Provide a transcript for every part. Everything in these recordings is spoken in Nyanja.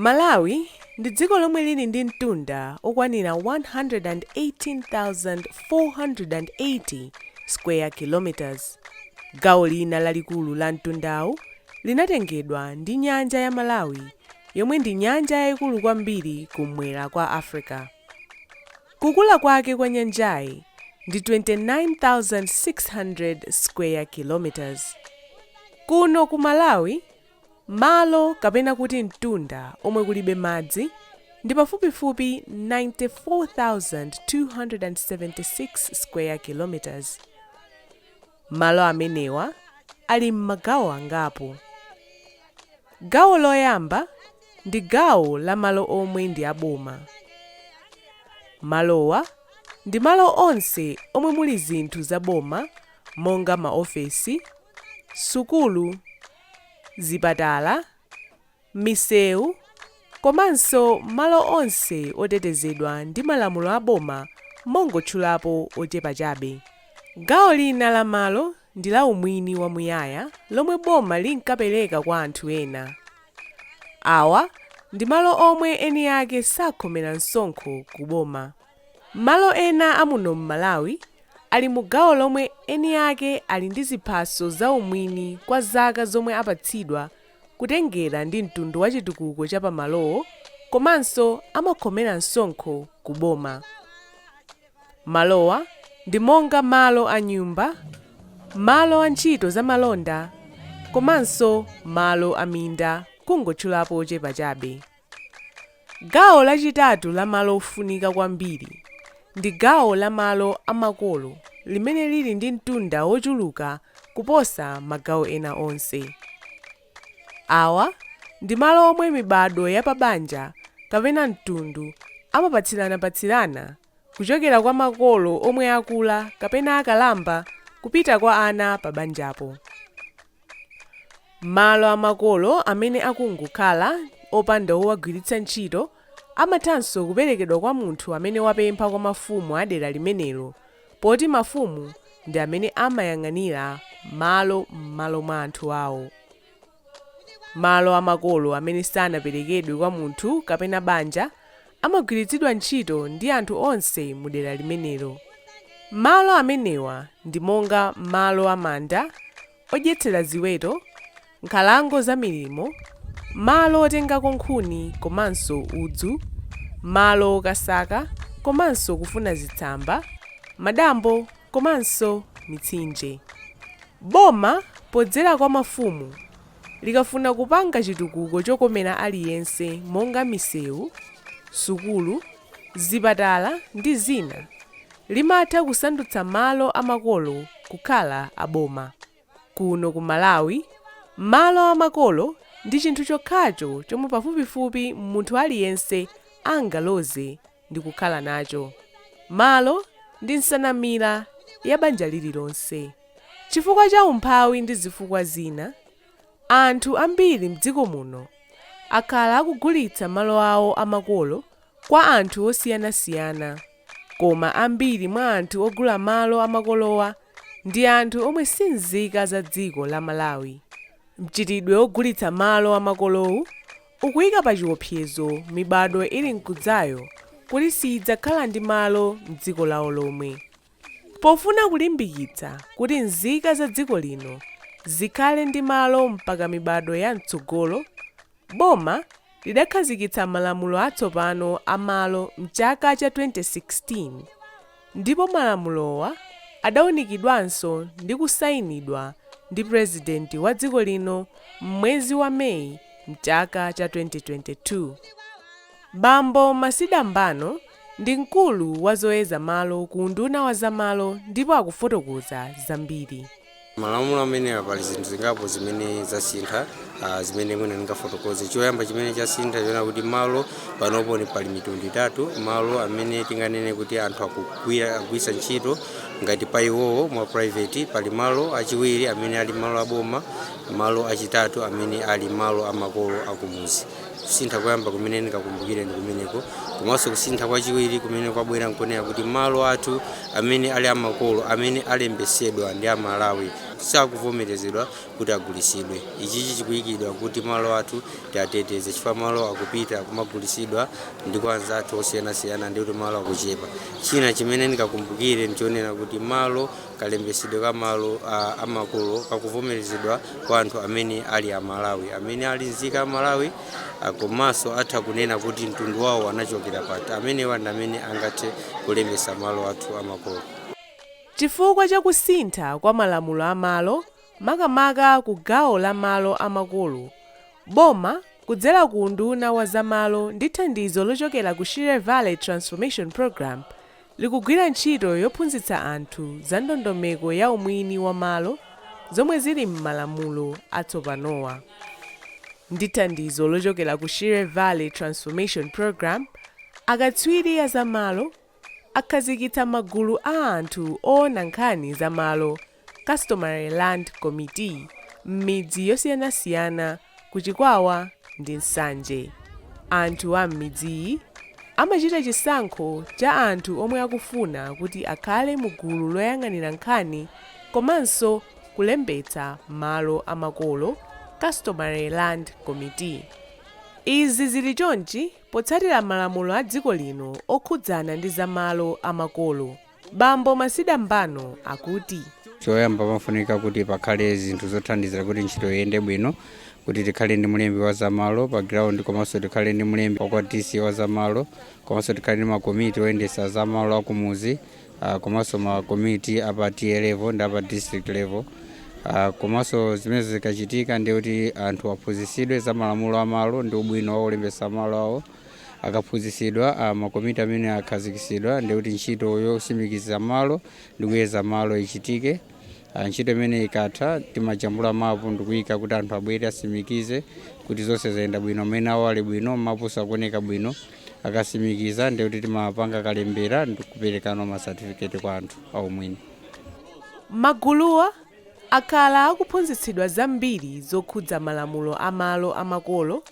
Malawi ndi dziko lomwe lili ndi mtunda okwanira 118,480 square kilometers. Gawo lina lalikulu la mtundawu linatengedwa ndi nyanja ya Malawi, yomwe ndi nyanja yayikulu kwambiri kumwera kwa Africa. Kukula kwake kwa nyanjayi ndi 29,600 square kilometers. Kuno ku Malawi, malo kapena kuti mtunda omwe kulibe madzi ndi pafupifupi 94,276 square kilometers. Malo amenewa ali m'magawo angapo. Gawo loyamba ndi gawo la malo omwe ndi aboma. Malowa ndi malo onse omwe muli zinthu za boma monga maofesi, sukulu, zipatala, misewu, komanso malo onse otetezedwa ndi malamulo aboma mongotchulapo ochepa chabe. Gawo lina la malo ndi la umwini wamuyaya lomwe boma linkapereka kwa anthu ena. Awa ndi malo omwe eni ake sakhomera msonkho ku boma. Malo ena amuno m'Malawi ali mu gawo lomwe eni ake ali ndi ziphaso za umwini kwa zaka zomwe apatsidwa kutengera ndi mtundu wa chitukuko cha pamalowo, komanso amakhomera msonkho ku boma. Malowa ndi monga malo a nyumba, malo a ntchito za malonda, komanso malo a minda kungotchulapo ochepa chabe. Gawo lachitatu la malo ofunika kwambiri ndi gawo la malo amakolo limene lili ndi mtunda wochuluka kuposa magawo ena onse. Awa ndi malo omwe mibado ya pabanja kapena mtundu amapatsirana kuchokera kwa makolo omwe akula kapena akalamba kupita kwa ana pabanjapo. Malo amakolo amene akungokhala opanda owagwiritsa ntchito amathanso kuperekedwa kwa munthu amene wapempha kwa mafumu a dera limenelo, poti mafumu ndi amene amayang'anira malo m'malo mwa anthu awo. Malo amakolo amene sanaperekedwe kwa munthu kapena banja amagwiritsidwa ntchito ndi anthu onse mu dera limenelo. Malo amenewa ndi monga malo amanda, odyetsera ziweto, nkhalango za milimo, malo otengako nkhuni komanso udzu, malo okasaka komanso kufuna zitsamba, madambo komanso mitsinje. Boma podzera kwa mafumu likafuna kupanga chitukuko chokomera aliyense monga misewu, sukulu, zipatala ndi zina, limatha kusandutsa malo amakolo kukhala aboma. Kuno ku Malawi, malo amakolo ndi chinthu chokhacho chomwe pafupifupi munthu aliyense angaloze ndi kukhala nacho. Malo ndi nsanamira ya banja lililonse. Chifukwa cha umphawi ndi zifukwa zina, anthu ambiri m'dziko muno akhala akugulitsa malo awo amakolo kwa anthu osiyanasiyana, koma ambiri mwa anthu ogula malo amakolowa ndi anthu omwe si nzika za dziko la Malawi. Mchitidwe ogulitsa malo amakolowu ukuyika pa chiopsezo mibado ili mkudzayo kuti siyidzakhala ndi malo m'dziko lawo lomwe. Pofuna kulimbikitsa kuti nzika za dziko lino zikhale ndi malo mpaka mibado ya mtsogolo, boma lidakhazikitsa malamulo atsopano a malo m'chaka cha 2016, ndipo malamulowa adawunikidwanso ndi kusayinidwa ndi Purezidenti wa dziko lino m'mwezi wa Meyi m'chaka cha 2022. Bambo Masida Mbano ndi mkulu wa zoyeza malo ku unduna wa zamalo ndipo akufotokoza zambiri. Malamulo amene pali zinthu zingapo zimene zasintha, zimene mwina ndingafotokoze. Choyamba chimene chasintha ndiona kuti malo panopo ni pali mitundu itatu. Malo amene tinganene kuti anthu akugwisa ntchito ngati pa iwowo mwa private, pali malo achiwiri amene ali malo aboma, malo achitatu amene ali malo amakolo akumuzi. Kusintha koyamba kumene ndikakumbukire ndi kumeneko, komanso kusintha kwachiwiri kumene kwabwera nkonera kuti malo athu amene ali amakolo amene alembesedwa ndi Amalawi sakuvomerezedwa kuti agulisidwe. Ichichi chikuyikidwa kuti malo athu tiateteze chifukwa malo akupita kumagulisidwa ndi kwa anzathu osiyanasiyana ndi kuti malo akuchepa. China chimene ndikakumbukire ndichonena kuti malo kalembesedwe ka malo amakolo kakuvomerezedwa kwa anthu amene ali Amalawi, amene ali nzika Malawi, komanso atha kunena kuti mtundu wawo anachokera pati, amenewa ndi amene angathe kulembesa malo athu amakolo. Chifukwa cha kusintha kwa malamulo amalo, makamaka ku gawo la malo amakolo, boma kudzera ku unduna wa zamalo ndi thandizo lochokera ku Shire Valley Transformation Program likugwira ntchito yophunzitsa anthu za ndondomeko ya umwini wa malo zomwe zili m'malamulo atsopanowa. Ndi thandizo lochokera ku Shire Valley Transformation Program, akatswiri a zamalo akhazikitsa magulu a anthu oona nkhani za malo, Customary Land Committee, m'midzi yosiyanasiyana ku Chikwawa ndi Nsanje. Anthu a m'midziyi amachita chisankho cha anthu omwe akufuna kuti akhale mu gulu loyang'anira nkhani komanso kulembetsa malo amakolo, Customary Land Committee. Izi zili chonchi potsatira malamulo a dziko lino okhudzana ndi zamalo amakolo. Bambo Masida Mbano akuti choyamba pafunika kuti pakhale zinthu zothandizira kuti ntchito iyende bwino, kuti tikhale ndi mlembi wa zamalo pa ground, komanso tikhale ndi mlembi wa DC wa zamalo, komanso tikhale ndi makomiti oyendesa zamalo akumuzi, komanso makomiti apa tier level ndi apa district level. Komanso zimene zikachitika ndi kuti anthu aphunzitsidwe za malamulo amalo ndi ubwino wa kulembesa malo awo. Akaphunzitsidwa makomiti amene akhazikitsidwa ndi kuti ntchito yosimikiza malo ndi kuyeza malo ichitike. Ntchito imene ikatha timajambula mapu ndi kuyika kuti anthu abwere asimikize kuti zonse zayenda bwino, amene awo ali bwino, mapu sakuoneka bwino, akasimikiza ndi kuti timapanga kalembera ndi kuperekana ma certificate kwa anthu aumwini. Maguluwa akhala akuphunzitsidwa zambiri zokhudza malamulo amalo amakolo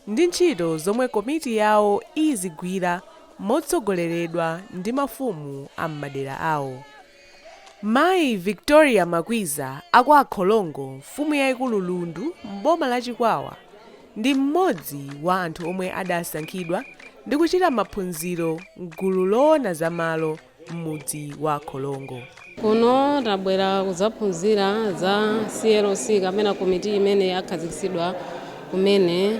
ndi ntchito zomwe komiti yawo izigwira motsogoleredwa ndi mafumu a m'madera awo. Mayi Victoria Makwiza akwa Akholongo, mfumu yayikulu Lundu m'boma la Chikwawa, ndi mmodzi wa anthu omwe adasankhidwa ndi kuchita maphunziro m'gulu loona zamalo m'mudzi wa Akholongo. Kuno tabwera kuzaphunzira za CLC kamene komiti imene yakhazikitsidwa kumene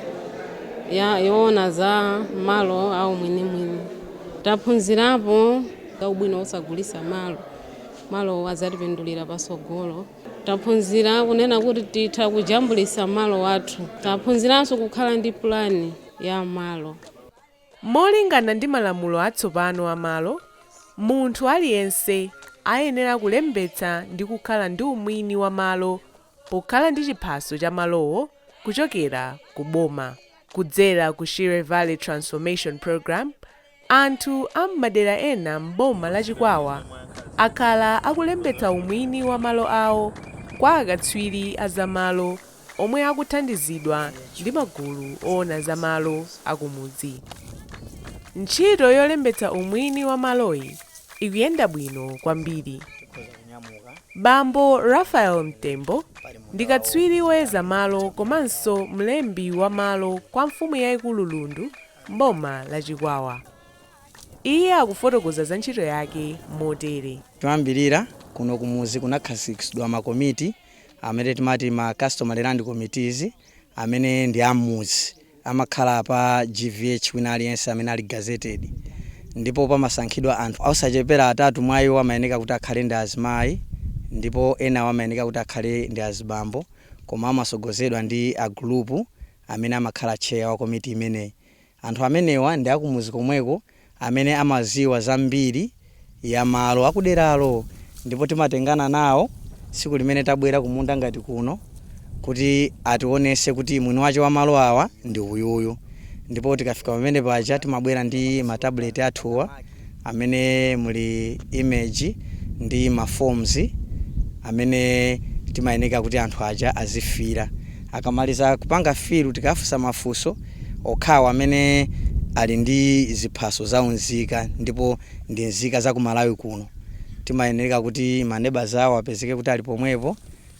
yoona za malo au mwini. Taphunzirapo za ubwino osagulisa malo azatipindulira pasogolo. Taphunzira kunena kuti titha kujambulisa malo athu. Taphunziranso kukhala ndi plani ya malo. Molingana ndi malamulo atsopano amalo, munthu aliyense ayenera kulembetsa ndi kukhala ndi umwini wa malo pokhala ndi chiphaso cha malowo kuchokera ku boma. Kudzera ku Shire Valley Transformation Program, anthu a m'madera ena m'boma la Chikwawa akhala akulembetsa umwini wa malo awo kwa akatswiri a zamalo omwe akuthandizidwa ndi magulu oona zamalo akumudzi. Ntchito yolembetsa umwini wa maloyi ikuyenda bwino kwambiri. Bambo Raphael Mtembo ndi katswiri woyeza malo komanso mlembi wa malo kwa mfumu yayikulu Lundu m'boma la Chikwawa. Iye akufotokoza za ntchito yake motere. Toyambirira kuno kumuzi kunakhazikitsidwa makomiti amene timati ma Customary Land Committees amene ndi amuzi amakhala pa GVH wina aliyense amene ali gazetted. Ndipo pamasankhidwa anthu osachepera atatu mwa iwo amayeneka kuti akhale ndi azimayi, ndipo ena amayeneka kuti akhale ndi azibambo, koma amasogozedwa ndi a group amene amakhala chair wa komiti imeneyi. Anthu amenewa ndi akumuzi komweko amene amaziwa zambiri ya malo akuderalo, ndipo timatengana nawo siku limene tabwera kumunda ngati kuno kuti ationese kuti mwini wacho wa malo awa ndi uyuyu. Ndipo tikafika pamene paja timabwera ndi ma tablet athuwa amene muli image ndi ma forms amene timayeneka kuti anthu aja azifira. Akamaliza kupanga filu tikafusa mafuso okhawa amene ali ndi ziphaso za unzika, ndipo ndi nzika za ku Malawi kuno. Timayeneka kuti maneba zawo apezeke kuti ali pomwepo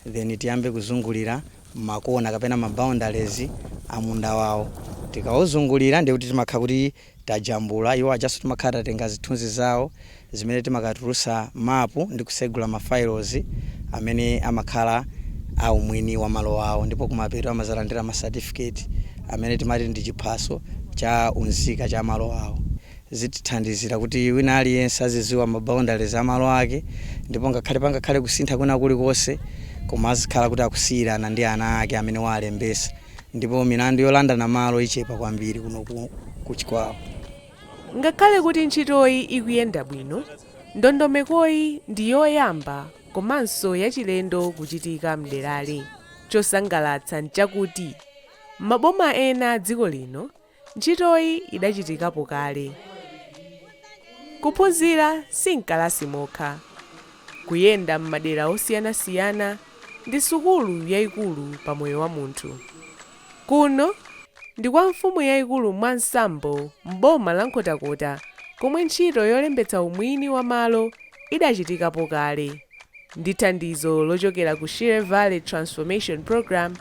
then tiyambe kuzungulira makona kapena maboundaries amunda wawo. Tikawuzungulira ndi kuti timakhala kuti tajambula iwo ajaso timakhala tatenga zithunzi zawo zimene timakatulusa mapu ndi kusegula mafiles amene amakhala aumwini wa malo awo, ndipo kumapeto amazalandira ma certificate amene timati ndi chiphaso cha unzika cha malo awo. Zitithandizira kuti wina aliyense aziziwa maboundaries amalo ake, ndipo ngakhale pangakhale kusintha kuna kulikonse koma azikhala kuti akusiyirana ndi ana ake amene walembesa, ndipo milandu yolandana malo ichepa kwambiri kuno kuchikwawa. Ngakhale kuti ntchitoyi ikuyenda bwino, ndondomekoyi ndi yoyamba komanso yachilendo kuchitika mderali. Chosangalatsa nchakuti maboma ena dziko lino ntchitoyi idachitikapo kale. Kuphunzira si mkalasi mokha, kuyenda m'madera osiyanasiyana ndi sukulu yayikulu pa moyo wa munthu. Kuno ndi kwa mfumu yayikulu Mwansambo m'boma la Nkhotakota, komwe ntchito yolembetsa umwini wa malo idachitikapo kale. Ndi thandizo lochokera ku Shire Valley Transformation Program,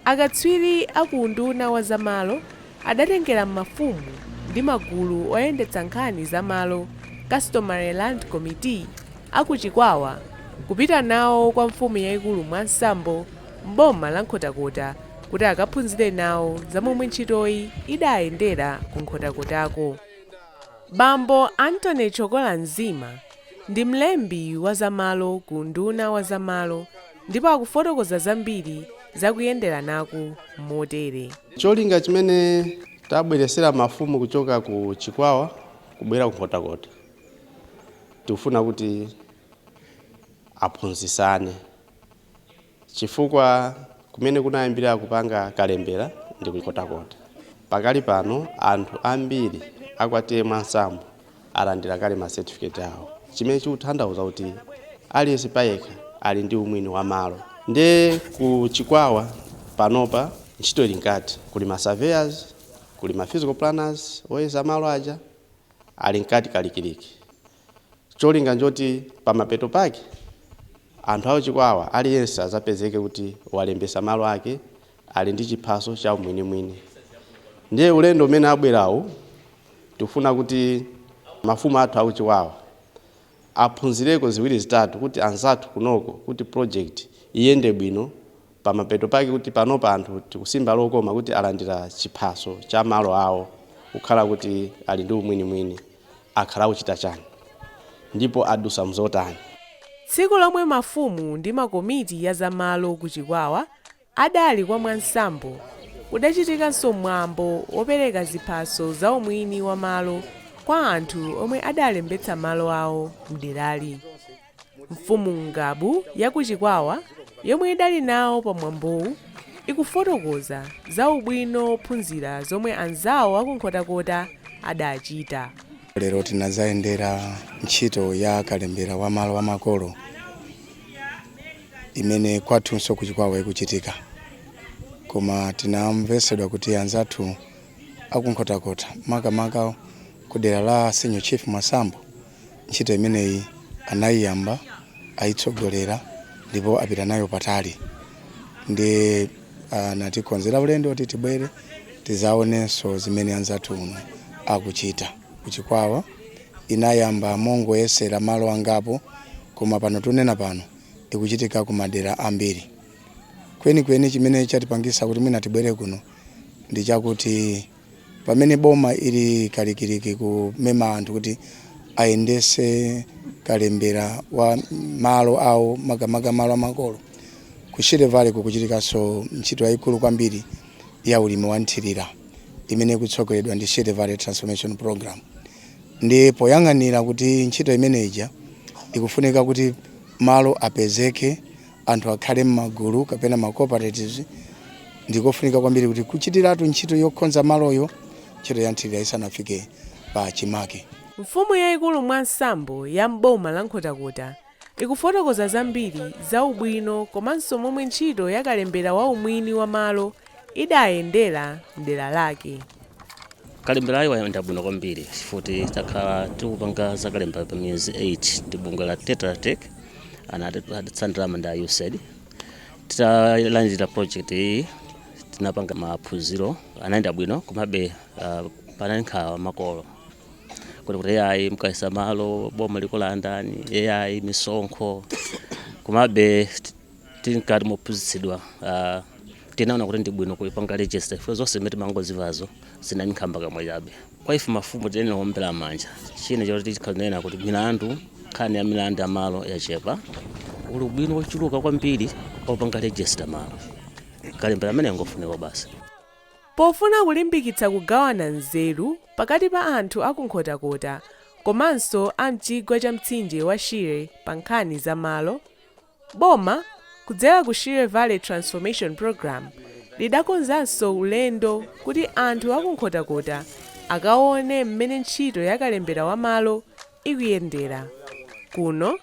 akatswiri akunduna wa zamalo adatengera mafumu ndi magulu oyendetsa nkhani zamalo Customary Land Committee akuchikwawa kupita nawo kwa mfumu yayikulu Mwansambo m'boma la Nkhotakota kuti akaphunzire nawo zamomwe ntchitoyi idayendera ku Nkhotakotako. Bambo Anthony Chokola Nzima ndi mlembi wa zamalo ku nduna wa zamalo, ndipo akufotokoza zambiri zakuyendera naku motere. Cholinga chimene tabweresera mafumu kuchoka ku Chikwawa kubwera ku Nkhotakota, tikufuna kuti aphunzisane, chifukwa kumene kunayambira kupanga kalembera ndi ku Nkhotakota. Pakali pano anthu ambiri akwatiye Mwansambo alandira kale ma certificate awo, chimene chikutanthauza kuti aliyense payekha ali ndi umwini wa malo. Nde ku Chikwawa panopa ntchito ili nkati, kuli ma surveyors, kuli ma physical planners oyeza malo aja ali nkati kalikiliki. Cholinga njoti pamapeto pake anthu awo Chikwawa aliyense azapezeke kuti walembesa malo ake ali ndi chiphaso cha umwini. Ndiye ulendo umene abwerawo tikufuna kuti mafumu athu awo Chikwawa aphunzireko ziwiri zitatu kuti anzathu kunoko kuti project iyende bwino, pamapeto pake kuti panopa anthu tikusimba lokoma kuti alandira chiphaso cha malo awo, kukhala kuti ali ndi umwini akhala uchita chani ndipo adusa mzotani. Tsiku lomwe mafumu ndi makomiti ya zamalo ku Chikwawa adali kwa Mwansambo, kudachitikanso mwambo wopereka ziphaso za umwini wa malo kwa anthu omwe adalembetsa malo awo mderali. Mfumu Ngabu ya ku Chikwawa yomwe idali nawo pa mwambowu ikufotokoza za ubwino ophunzira zomwe anzawo aku Nkhotakota adachita. Lero tinazayendera ntchito ya kalembera wa malo wa makolo imene kwathunso ku Chikwawa ikuchitika, koma tinamvesedwa kuti anzathu aku Nkhotakota makamaka kudera la Senior Chief Mwansambo ntchito imeneyi anayiyamba ayitsogolera ndipo apita nayo patali. Ndi natikonzera ulendo kuti tibwere tizaonenso zimene anzathu uno akuchita. Ku Chikwawa inayamba mongoyesera malo angapo, koma pano tunena pano ikuchitika ku madera ambiri. Kwenikweni chimene chatipangisa kuti mwina tibwere kuno ndi chakuti pamene boma ili kalikiliki kumema anthu kuti ayendese kalembera wa malo awo makamaka malo amakolo, ku Shire Valley kukuchitikanso ntchito yayikulu kwambiri ya ulimi wa nthirira imene kutsogoledwa ndi Shire Valley Transformation Program. Ndi poyang'anira kuti ntchito imeneja ikufunika kuti malo apezeke, anthu akhale m'magulu kapena ma cooperatives, ndikofunika kwambiri kuti kuchitiratu ntchito yokhonza maloyo ntchito ya nthirira isanafike pa chimake. Mfumu yayikulu Mwansambo ya m'boma la Nkhotakota ikufotokoza zambiri za ubwino komanso momwe ntchito ya kalembera wa umwini wa malo idayendera mdera lake. Kalembera ayo wayenda bwino kwambiri chifuti takhala tikupanga za kalembera pa miyezi 8 ndi bungwe la Tetra Tech anatsandira manda USAID. titalandira project iyi tinapanga maphunziro anayenda bwino komabe panali nkhawa makolo kuti AI mkaisa malo boma likulandani AI misonkho komabe tinkati mophunzitsidwa tinaona kuti ndi bwino kuipanga register for zonse zimene timangozivazo zinali nkhamba kamwe chabe. Kwa ife mafumu tiyenera kuombera manja china choti tikhanena kuti milandu nkhani ya milandu ya malo yachepa uli bwino wochuluka kwambiri opanga register malo kalembera amene ngofunika basi. Pofuna kulimbikitsa kugawana nzeru pakati pa anthu akunkhotakota komanso amchigwa cha mtsinje wa Shire pa nkhani za malo, boma kudzera ku Shire Valley Transformation Program lidakonzanso ulendo kuti anthu akunkhotakota akaone mmene ntchito ya kalembera wa malo ikuyendera. Kuno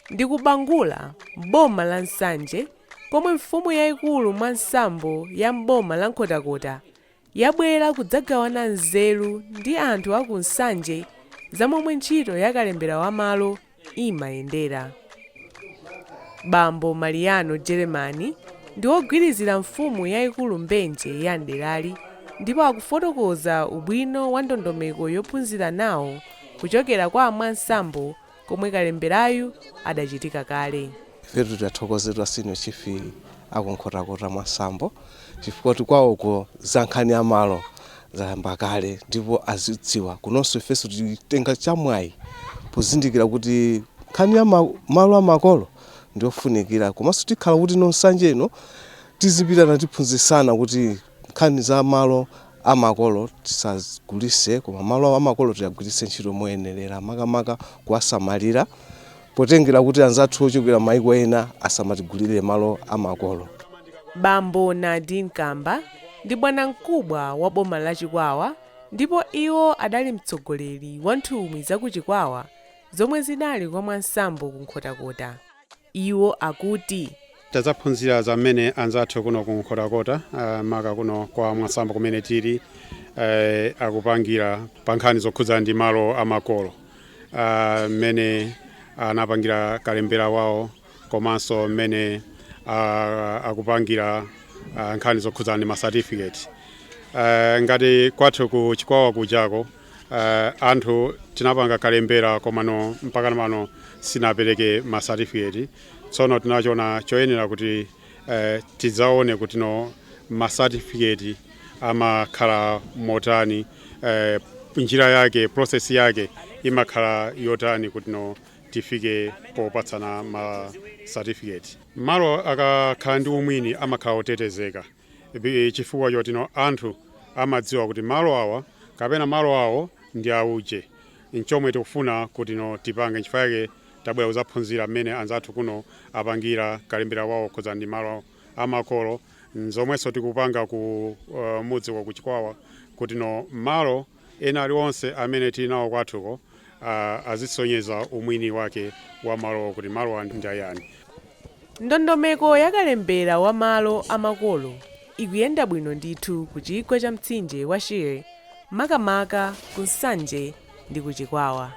ndi kubangula m'boma la Nsanje komwe mfumu yayikulu mwa nsambo ya m'boma la Nkhotakota yabwera kudzagawana nzeru ndi anthu aku Nsanje za momwe ntchito ya kalembera wa malo imayendera. Bambo Mariano Jeremani ndi wogwirizira mfumu yayikulu mbenje ya nderali ndipo akufotokoza ubwino wa ndondomeko yophunzira nawo kuchokera kwa amwansambo komwe kalemberayu adachitika kale. Ifetu tathokozedwa senior chief akunkhotakota mwansambo chifukwa tikwawoko za nkhani ya malo zayamba kale ndipo azidziwa kunonso ifeso titenga chamwayi pozindikira kuti nkhani ya malo amakolo ndiofunikira komanso tikhala kuti Nsanje ino tizipitana tiphunzitsana kuti nkhani za malo amakolo tisagulise koma malo amakolo tiyagwiritse ntchito moyenerera makamaka kuwasamalira potengera kuti anzathu ochokera maiko ena asamatigulire malo amakolo. Bambo Nadine Kamba ndi bwana mkubwa wa boma la Chikwawa ndipo iwo adali mtsogoleri wa nthumwi za ku Chikwawa zomwe zinali kwa mwansambo ku Nkhotakota. Iwo akuti tazaphunzira zamene anzathu kuno ku Nkhotakota maka kuno kwa mwansambo kumene tili akupangira pa nkhani zokhudza ndi malo amakolo mmene anapangira kalembera wawo komanso mmene akupangira nkhani zokhudza ndi ma certificate. Ngati kwathu ku Chikwawa kujako anthu tinapanga kalembera komano mpaka mano sinapereke ma certificate. Tsono tinachona choyenera kuti tidzaone kuti no ma certificate amakhala motani, njira yake process yake imakhala yotani kuti no tifike popatsana ma certificate. Malo akakhala ndi umwini amakhala otetezeka chifukwa choti no anthu amadziwa kuti malo awa kapena malo awo ndi auje. Nchomwe tikufuna kuti no tipange chifukwa yake tabwera kuzaphunzira mmene anzathu kuno apangira kalembera wawo kudza ndi malo amakolo zomwenso tikupanga ku mudzi wa ku Chikwawa kuti no malo ena aliwonse amene tili nawo kwathuko azisonyeza umwini wake wa malo kuti malo ndi ayani. Ndondomeko ya kalembera wa malo amakolo ikuyenda bwino ndithu ku chigwa cha mtsinje wa Shire makamaka ku Nsanje ndi ku Chikwawa.